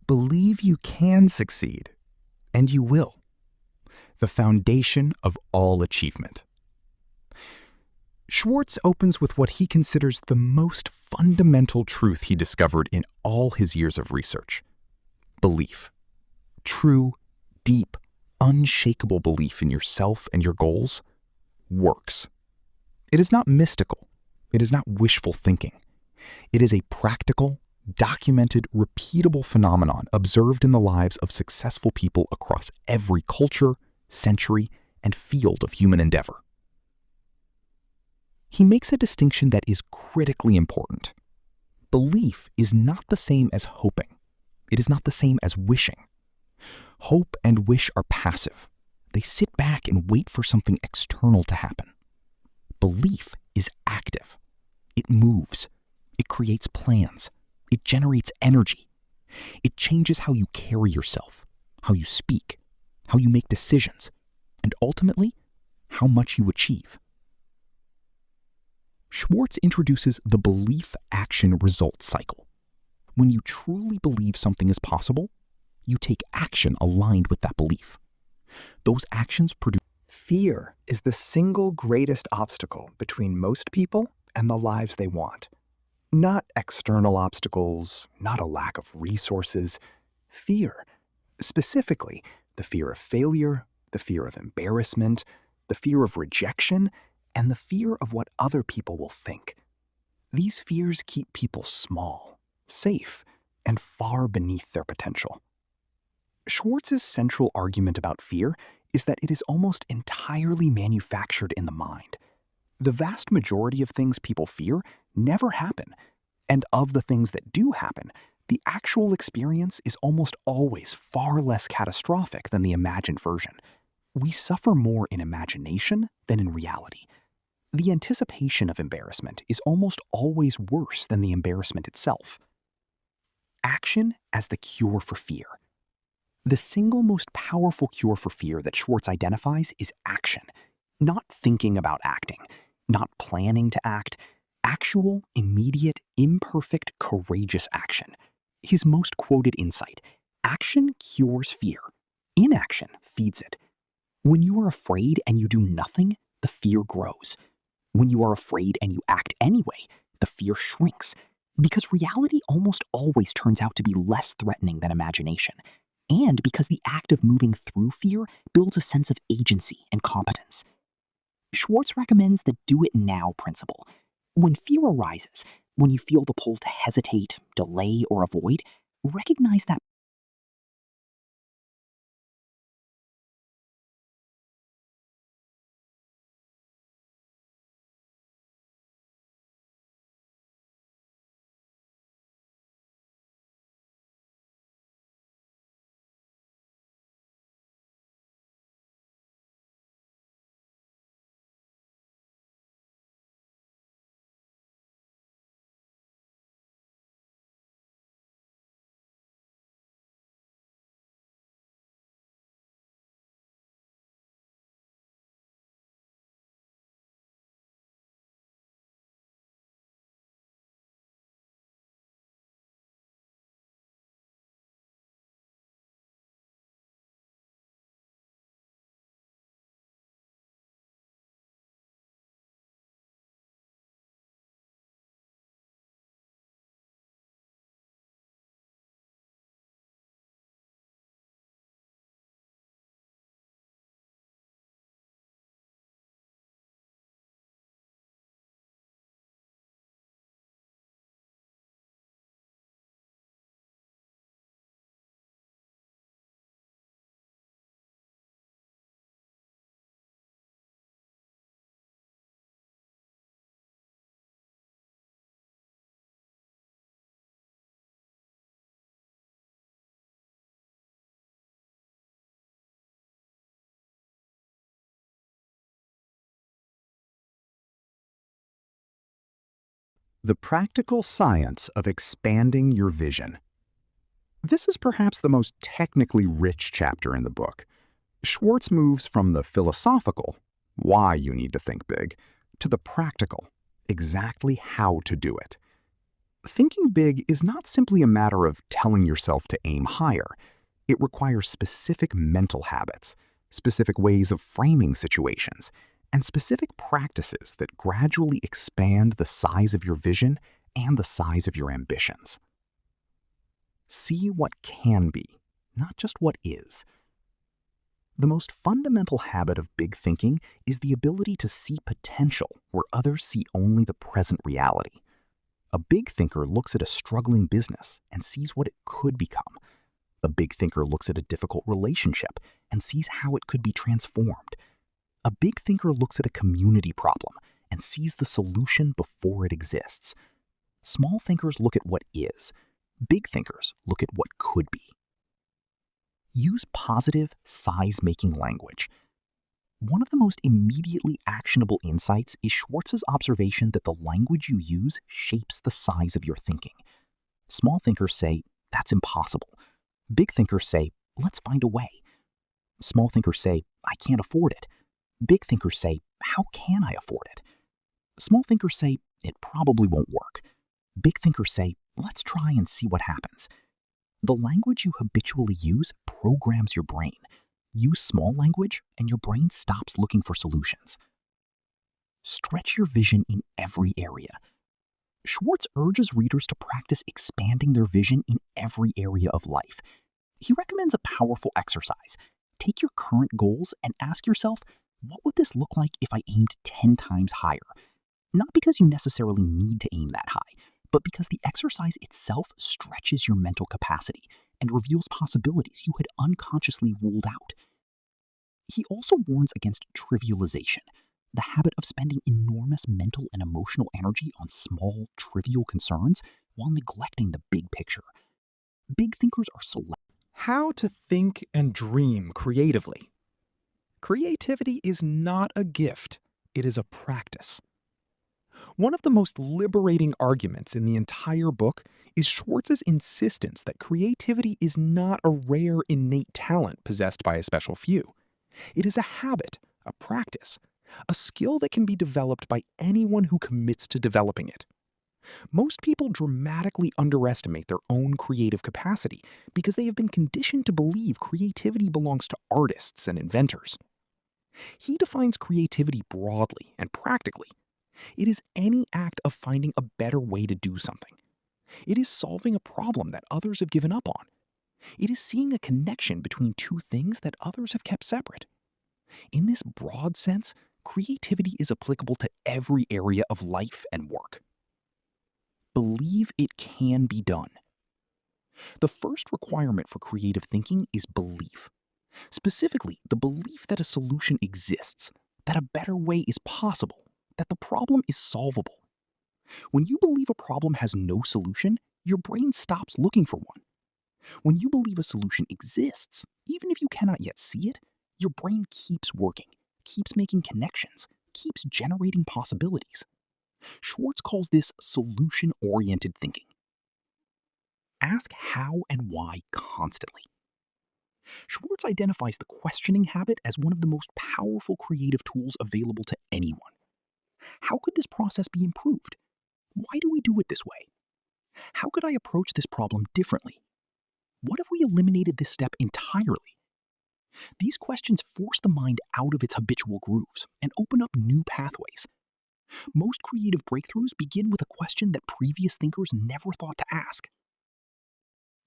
Believe you can succeed, and you will. The foundation of all achievement. Schwartz opens with what he considers the most fundamental truth he discovered in all his years of research. Belief. True, deep, unshakable belief in yourself and your goals works. It is not mystical. It is not wishful thinking. It is a practical, documented, repeatable phenomenon observed in the lives of successful people across every culture, century, and field of human endeavor. He makes a distinction that is critically important. Belief is not the same as hoping. It is not the same as wishing. Hope and wish are passive. They sit back and wait for something external to happen. Belief is active. It moves. It creates plans. It generates energy. It changes how you carry yourself, how you speak, how you make decisions, and ultimately, how much you achieve. Schwartz introduces the belief-action-result cycle. When you truly believe something is possible, you take action aligned with that belief. Those actions produce. Fear is the single greatest obstacle between most people and the lives they want. Not external obstacles, not a lack of resources. Fear. Specifically, the fear of failure, the fear of embarrassment, the fear of rejection, and the fear of what other people will think. These fears keep people small, safe, and far beneath their potential. Schwartz's central argument about fear is that it is almost entirely manufactured in the mind. The vast majority of things people fear never happen, and of the things that do happen, the actual experience is almost always far less catastrophic than the imagined version. We suffer more in imagination than in reality. The anticipation of embarrassment is almost always worse than the embarrassment itself. Action as the cure for fear. The single most powerful cure for fear that Schwartz identifies is action. Not thinking about acting, not planning to act, actual, immediate, imperfect, courageous action. His most quoted insight: action cures fear. Inaction feeds it. When you are afraid and you do nothing, the fear grows. When you are afraid and you act anyway, the fear shrinks. Because reality almost always turns out to be less threatening than imagination. And because the act of moving through fear builds a sense of agency and competence. Schwartz recommends the do-it-now principle. When fear arises, when you feel the pull to hesitate, delay, or avoid, recognize that. The practical science of expanding your vision. This is perhaps the most technically rich chapter in the book. Schwartz moves from the philosophical, why you need to think big, to the practical, exactly how to do it. Thinking big is not simply a matter of telling yourself to aim higher. It requires specific mental habits, specific ways of framing situations, and specific practices that gradually expand the size of your vision and the size of your ambitions. See what can be, not just what is. The most fundamental habit of big thinking is the ability to see potential where others see only the present reality. A big thinker looks at a struggling business and sees what it could become. A big thinker looks at a difficult relationship and sees how it could be transformed. A big thinker looks at a community problem and sees the solution before it exists. Small thinkers look at what is. Big thinkers look at what could be. Use positive, size-making language. One of the most immediately actionable insights is Schwartz's observation that the language you use shapes the size of your thinking. Small thinkers say, "That's impossible." Big thinkers say, "Let's find a way." Small thinkers say, "I can't afford it." Big thinkers say, "How can I afford it?" Small thinkers say, "It probably won't work." Big thinkers say, "Let's try and see what happens." The language you habitually use programs your brain. Use small language and your brain stops looking for solutions. Stretch your vision in every area. Schwartz urges readers to practice expanding their vision in every area of life. He recommends a powerful exercise. Take your current goals and ask yourself, what would this look like if I aimed 10 times higher? Not because you necessarily need to aim that high, but because the exercise itself stretches your mental capacity and reveals possibilities you had unconsciously ruled out. He also warns against trivialization, the habit of spending enormous mental and emotional energy on small, trivial concerns while neglecting the big picture. Big thinkers are selective. How to think and dream creatively. Creativity is not a gift, it is a practice. One of the most liberating arguments in the entire book is Schwartz's insistence that creativity is not a rare innate talent possessed by a special few. It is a habit, a practice, a skill that can be developed by anyone who commits to developing it. Most people dramatically underestimate their own creative capacity because they have been conditioned to believe creativity belongs to artists and inventors. He defines creativity broadly and practically. It is any act of finding a better way to do something. It is solving a problem that others have given up on. It is seeing a connection between two things that others have kept separate. In this broad sense, creativity is applicable to every area of life and work. Believe it can be done. The first requirement for creative thinking is belief. Specifically, the belief that a solution exists, that a better way is possible, that the problem is solvable. When you believe a problem has no solution, your brain stops looking for one. When you believe a solution exists, even if you cannot yet see it, your brain keeps working, keeps making connections, keeps generating possibilities. Schwartz calls this solution-oriented thinking. Ask how and why constantly. Schwartz identifies the questioning habit as one of the most powerful creative tools available to anyone. How could this process be improved? Why do we do it this way? How could I approach this problem differently? What if we eliminated this step entirely? These questions force the mind out of its habitual grooves and open up new pathways. Most creative breakthroughs begin with a question that previous thinkers never thought to ask.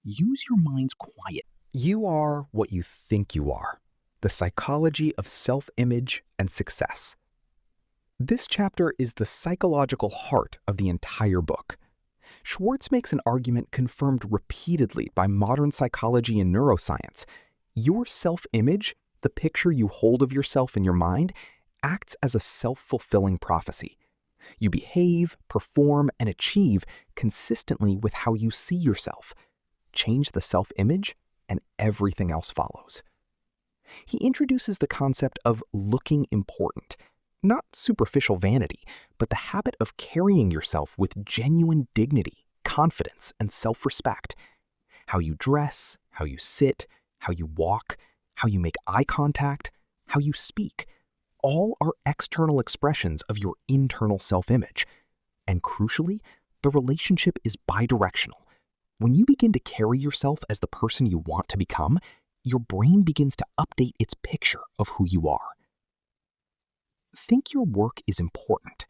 Use your mind's quiet. You are what you think you are. The psychology of self-image and success. This chapter is the psychological heart of the entire book. Schwartz makes an argument confirmed repeatedly by modern psychology and neuroscience. Your self-image, the picture you hold of yourself in your mind, acts as a self-fulfilling prophecy. You behave, perform, and achieve consistently with how you see yourself. Change the self-image, and everything else follows. He introduces the concept of looking important, not superficial vanity, but the habit of carrying yourself with genuine dignity, confidence, and self-respect. How you dress, how you sit, how you walk, how you make eye contact, how you speak, all are external expressions of your internal self-image. And crucially, The relationship is bidirectional. When you begin to carry yourself as the person you want to become, your brain begins to update its picture of who you are. Think your work is important.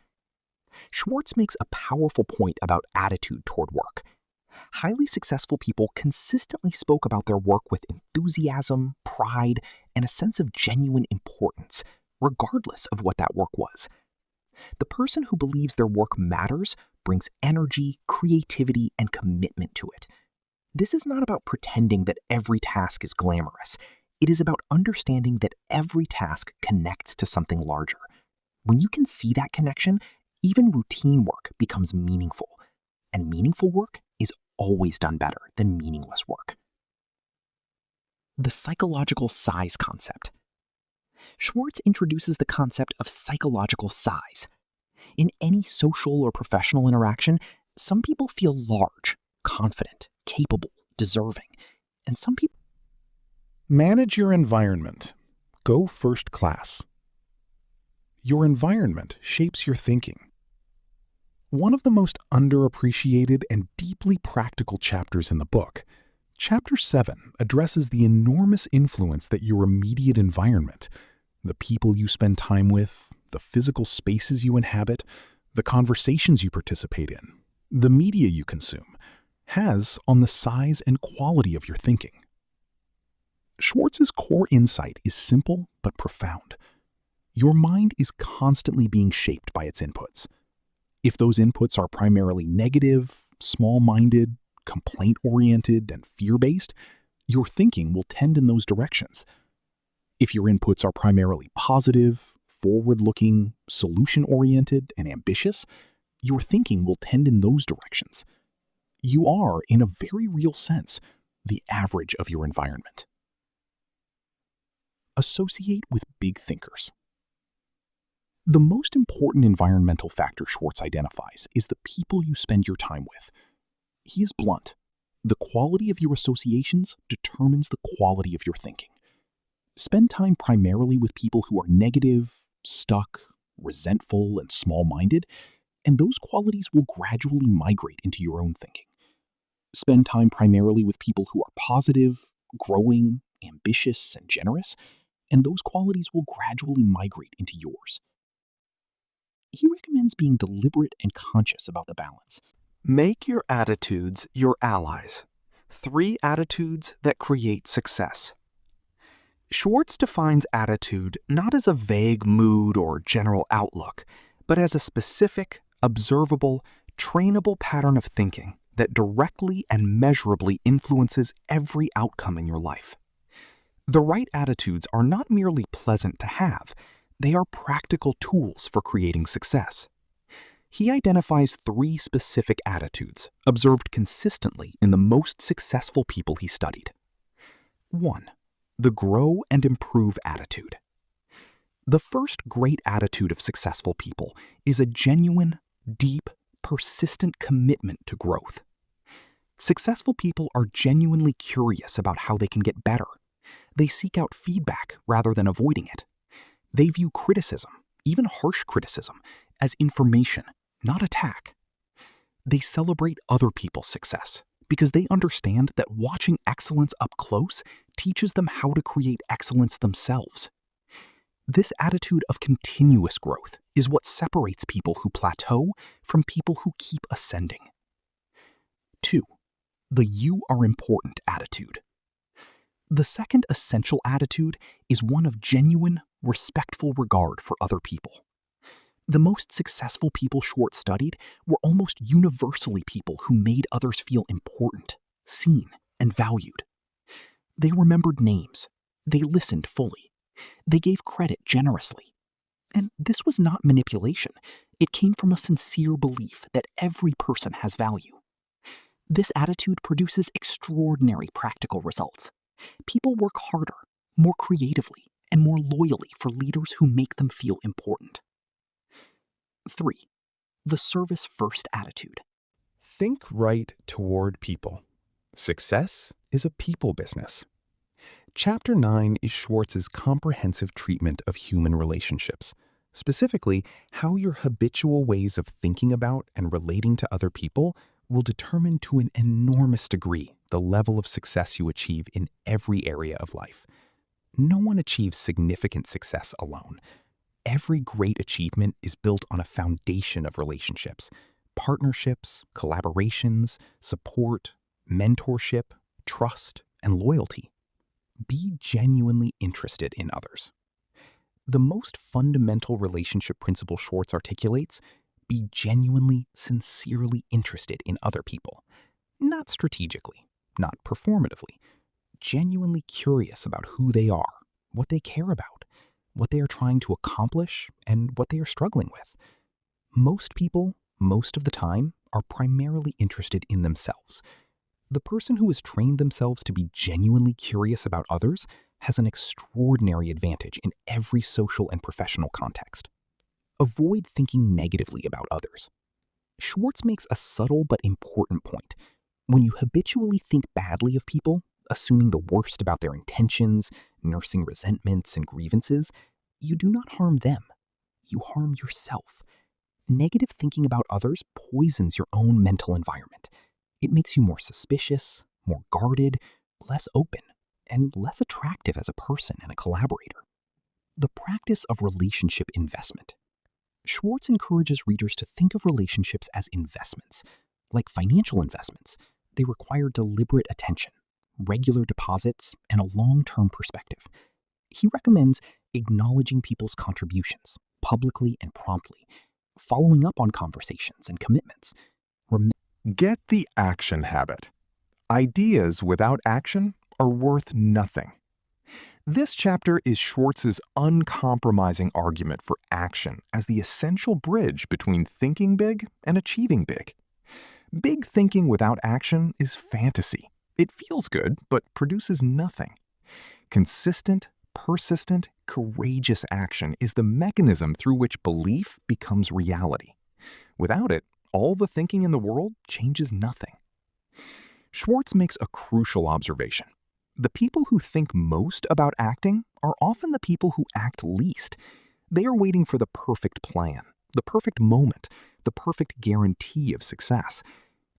Schwartz makes a powerful point about attitude toward work. Highly successful people consistently spoke about their work with enthusiasm, pride, and a sense of genuine importance, regardless of what that work was. The person who believes their work matters brings energy, creativity, and commitment to it. This is not about pretending that every task is glamorous. It is about understanding that every task connects to something larger. When you can see that connection, even routine work becomes meaningful. And meaningful work is always done better than meaningless work. The psychological size concept. Schwartz introduces the concept of psychological size. In any social or professional interaction, some people feel large, confident, capable, deserving, and some people... Manage your environment. Go first class. Your environment shapes your thinking. One of the most underappreciated and deeply practical chapters in the book, Chapter 7 addresses the enormous influence that your immediate environment, the people you spend time with, the physical spaces you inhabit, the conversations you participate in, the media you consume, has on the size and quality of your thinking. Schwartz's core insight is simple but profound. Your mind is constantly being shaped by its inputs. If those inputs are primarily negative, small-minded, complaint-oriented, and fear-based, your thinking will tend in those directions. If your inputs are primarily positive, forward-looking, solution-oriented, and ambitious, your thinking will tend in those directions. You are, in a very real sense, the average of your environment. Associate with big thinkers. The most important environmental factor Schwartz identifies is the people you spend your time with. He is blunt. The quality of your associations determines the quality of your thinking. Spend time primarily with people who are negative, stuck, resentful, and small-minded, and those qualities will gradually migrate into your own thinking. Spend time primarily with people who are positive, growing, ambitious, and generous, and those qualities will gradually migrate into yours. He recommends being deliberate and conscious about the balance. Make your attitudes your allies. 3 attitudes that create success. Schwartz defines attitude not as a vague mood or general outlook, but as a specific, observable, trainable pattern of thinking that directly and measurably influences every outcome in your life. The right attitudes are not merely pleasant to have, they are practical tools for creating success. He identifies 3 specific attitudes observed consistently in the most successful people he studied. 1. The grow and improve attitude. The first great attitude of successful people is a genuine, deep, persistent commitment to growth. Successful people are genuinely curious about how they can get better. They seek out feedback rather than avoiding it. They view criticism, even harsh criticism, as information, not attack. They celebrate other people's success because they understand that watching excellence up close teaches them how to create excellence themselves. This attitude of continuous growth is what separates people who plateau from people who keep ascending. 2. The you are important attitude. The second essential attitude is one of genuine, respectful regard for other people. The most successful people Schwartz studied were almost universally people who made others feel important, seen, and valued. They remembered names. They listened fully. They gave credit generously. And this was not manipulation. It came from a sincere belief that every person has value. This attitude produces extraordinary practical results. People work harder, more creatively, and more loyally for leaders who make them feel important. 3. The service-first attitude. Think right toward people. Success is a people business. Chapter 9 is Schwartz's comprehensive treatment of human relationships. Specifically, how your habitual ways of thinking about and relating to other people will determine to an enormous degree the level of success you achieve in every area of life. No one achieves significant success alone. Every great achievement is built on a foundation of relationships, partnerships, collaborations, support, mentorship, trust, and loyalty. Be genuinely interested in others. The most fundamental relationship principle Schwartz articulates: be genuinely, sincerely interested in other people. Not strategically, not performatively. Genuinely curious about who they are, what they care about, what they are trying to accomplish, and what they are struggling with. Most people, most of the time, are primarily interested in themselves. The person who has trained themselves to be genuinely curious about others has an extraordinary advantage in every social and professional context. Avoid thinking negatively about others. Schwartz makes a subtle but important point. When you habitually think badly of people, assuming the worst about their intentions, nursing resentments and grievances, you do not harm them. You harm yourself. Negative thinking about others poisons your own mental environment. It makes you more suspicious, more guarded, less open, and less attractive as a person and a collaborator. The practice of relationship investment. Schwartz encourages readers to think of relationships as investments. Like financial investments, they require deliberate attention, regular deposits, and a long-term perspective. He recommends acknowledging people's contributions publicly and promptly, following up on conversations and commitments. Get the action habit. Ideas without action are worth nothing. This chapter is Schwartz's uncompromising argument for action as the essential bridge between thinking big and achieving big. Big thinking without action is fantasy. It feels good, but produces nothing. Consistent, persistent, courageous action is the mechanism through which belief becomes reality. Without it, all the thinking in the world changes nothing. Schwartz makes a crucial observation. The people who think most about acting are often the people who act least. They are waiting for the perfect plan, the perfect moment, the perfect guarantee of success.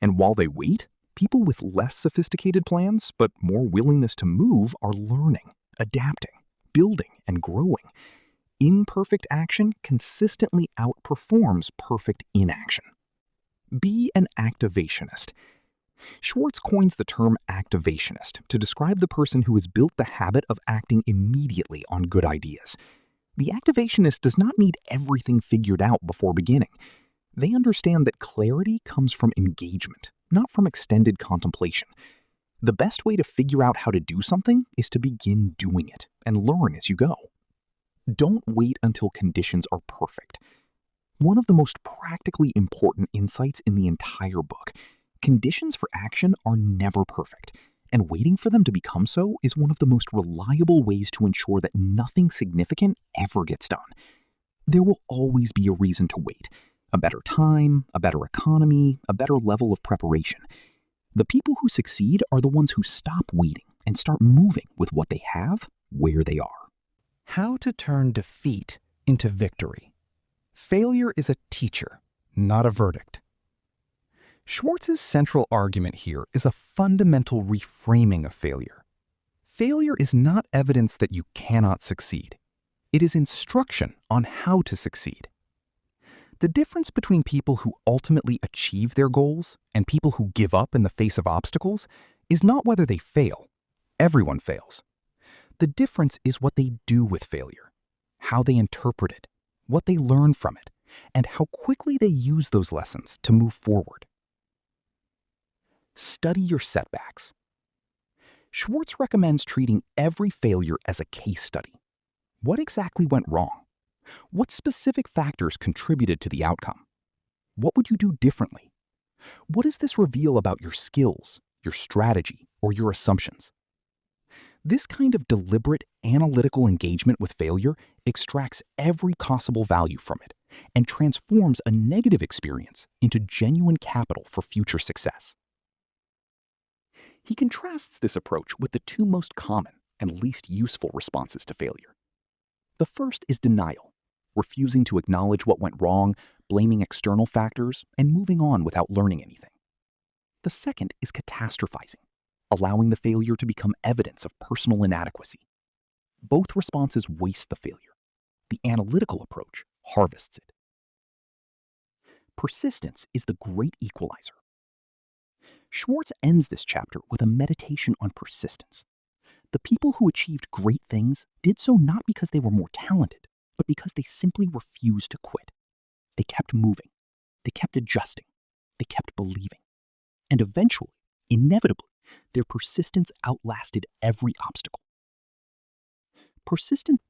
And while they wait, people with less sophisticated plans but more willingness to move are learning, adapting, building, and growing. Imperfect action consistently outperforms perfect inaction. Be an activationist. Schwartz coins the term activationist to describe the person who has built the habit of acting immediately on good ideas. The activationist does not need everything figured out before beginning. They understand that clarity comes from engagement, not from extended contemplation. The best way to figure out how to do something is to begin doing it and learn as you go. Don't wait until conditions are perfect. One of the most practically important insights in the entire book: conditions for action are never perfect, and waiting for them to become so is one of the most reliable ways to ensure that nothing significant ever gets done. There will always be a reason to wait: a better time, a better economy, a better level of preparation. The people who succeed are the ones who stop waiting and start moving with what they have, where they are. How to turn defeat into victory. Failure is a teacher, not a verdict. Schwartz's central argument here is a fundamental reframing of failure. Failure is not evidence that you cannot succeed. It is instruction on how to succeed. The difference between people who ultimately achieve their goals and people who give up in the face of obstacles is not whether they fail. Everyone fails. The difference is what they do with failure, how they interpret it, what they learn from it, and how quickly they use those lessons to move forward. Study your setbacks. Schwartz recommends treating every failure as a case study. What exactly went wrong? What specific factors contributed to the outcome? What would you do differently? What does this reveal about your skills, your strategy, or your assumptions? This kind of deliberate, analytical engagement with failure extracts every possible value from it and transforms a negative experience into genuine capital for future success. He contrasts this approach with the two most common and least useful responses to failure. The first is denial. refusing to acknowledge what went wrong, blaming external factors, and moving on without learning anything. The second is catastrophizing, allowing the failure to become evidence of personal inadequacy. Both responses waste the failure. The analytical approach harvests it. Persistence is the great equalizer. Schwartz ends this chapter with a meditation on persistence. The people who achieved great things did so not because they were more talented, but because they simply refused to quit. They kept moving. They kept adjusting. They kept believing. And eventually, inevitably, their persistence outlasted every obstacle. Persistence.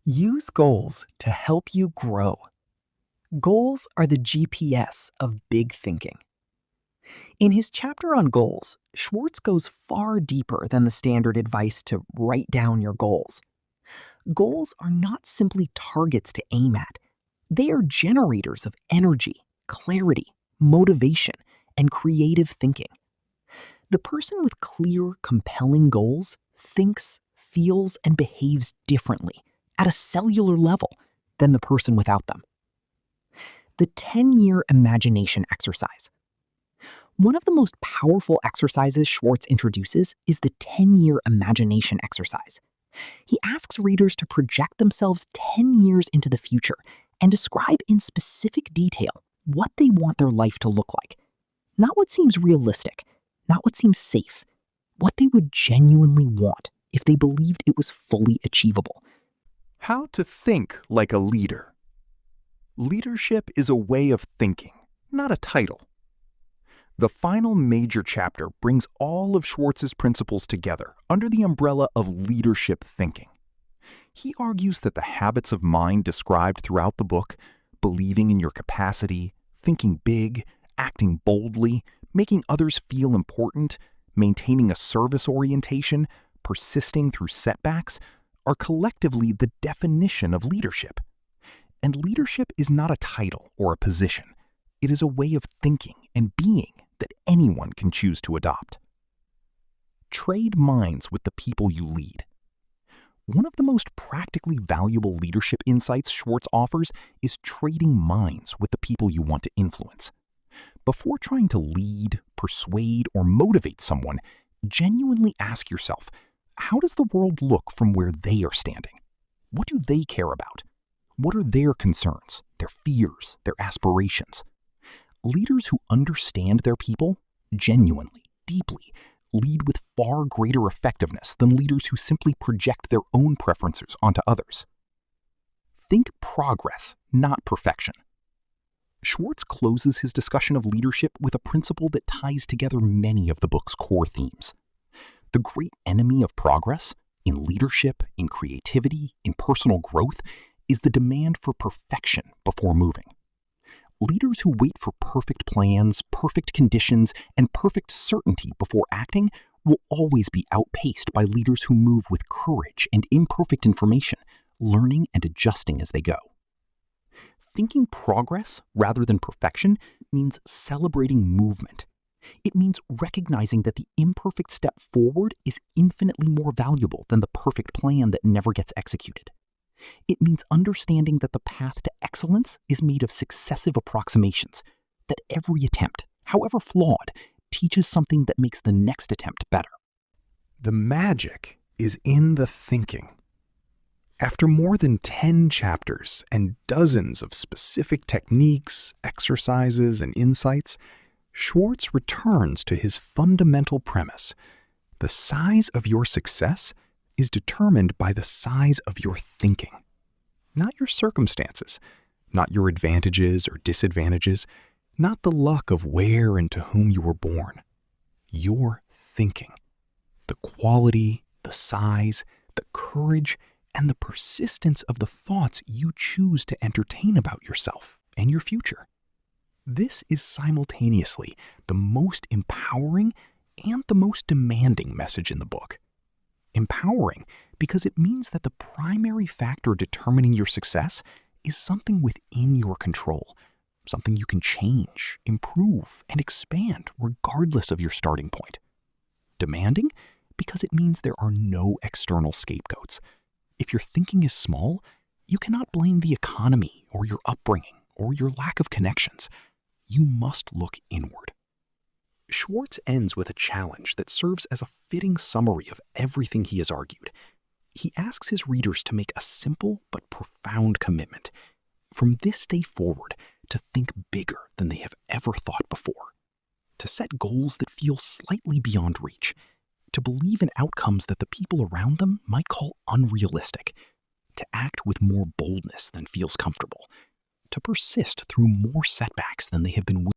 Use goals to help you grow. Goals are the GPS of big thinking. In his chapter on goals, Schwartz goes far deeper than the standard advice to write down your goals. Goals are not simply targets to aim at. They are generators of energy, clarity, motivation, and creative thinking. The person with clear, compelling goals thinks, feels, and behaves differently at a cellular level than the person without them. The 10-year imagination exercise. One of the most powerful exercises Schwartz introduces is the 10-year imagination exercise. He asks readers to project themselves 10 years into the future and describe in specific detail what they want their life to look like. Not what seems realistic, not what seems safe, what they would genuinely want if they believed it was fully achievable. How to think like a leader. Leadership is a way of thinking, not a title. The final major chapter brings all of Schwartz's principles together under the umbrella of leadership thinking. He argues that the habits of mind described throughout the book, believing in your capacity, thinking big, acting boldly, making others feel important, maintaining a service orientation, persisting through setbacks, are collectively the definition of leadership. And leadership is not a title or a position. It is a way of thinking and being that anyone can choose to adopt. Trade minds with the people you lead. One of the most practically valuable leadership insights Schwartz offers is trading minds with the people you want to influence. Before trying to lead, persuade, or motivate someone, genuinely ask yourself, how does the world look from where they are standing? What do they care about? What are their concerns, their fears, their aspirations? Leaders who understand their people, genuinely, deeply, lead with far greater effectiveness than leaders who simply project their own preferences onto others. Think progress, not perfection. Schwartz closes his discussion of leadership with a principle that ties together many of the book's core themes. The great enemy of progress, in leadership, in creativity, in personal growth, is the demand for perfection before moving. Leaders who wait for perfect plans, perfect conditions, and perfect certainty before acting will always be outpaced by leaders who move with courage and imperfect information, learning and adjusting as they go. Thinking progress rather than perfection means celebrating movement. It means recognizing that the imperfect step forward is infinitely more valuable than the perfect plan that never gets executed. It means understanding that the path to excellence is made of successive approximations, that every attempt, however flawed, teaches something that makes the next attempt better. The magic is in the thinking. After more than 10 chapters and dozens of specific techniques, exercises, and insights, Schwartz returns to his fundamental premise. The size of your success is determined by the size of your thinking, not your circumstances, not your advantages or disadvantages, not the luck of where and to whom you were born. Your thinking, the quality, the size, the courage, and the persistence of the thoughts you choose to entertain about yourself and your future. This is simultaneously the most empowering and the most demanding message in the book. Empowering because it means that the primary factor determining your success is something within your control, something you can change, improve, and expand regardless of your starting point. Demanding because it means there are no external scapegoats. If your thinking is small, You cannot blame the economy or your upbringing or your lack of connections. You must look inward. Schwartz ends with a challenge that serves as a fitting summary of everything he has argued. He asks his readers to make a simple but profound commitment. From this day forward, to think bigger than they have ever thought before. To set goals that feel slightly beyond reach. To believe in outcomes that the people around them might call unrealistic. To act with more boldness than feels comfortable. To persist through more setbacks than they have been willing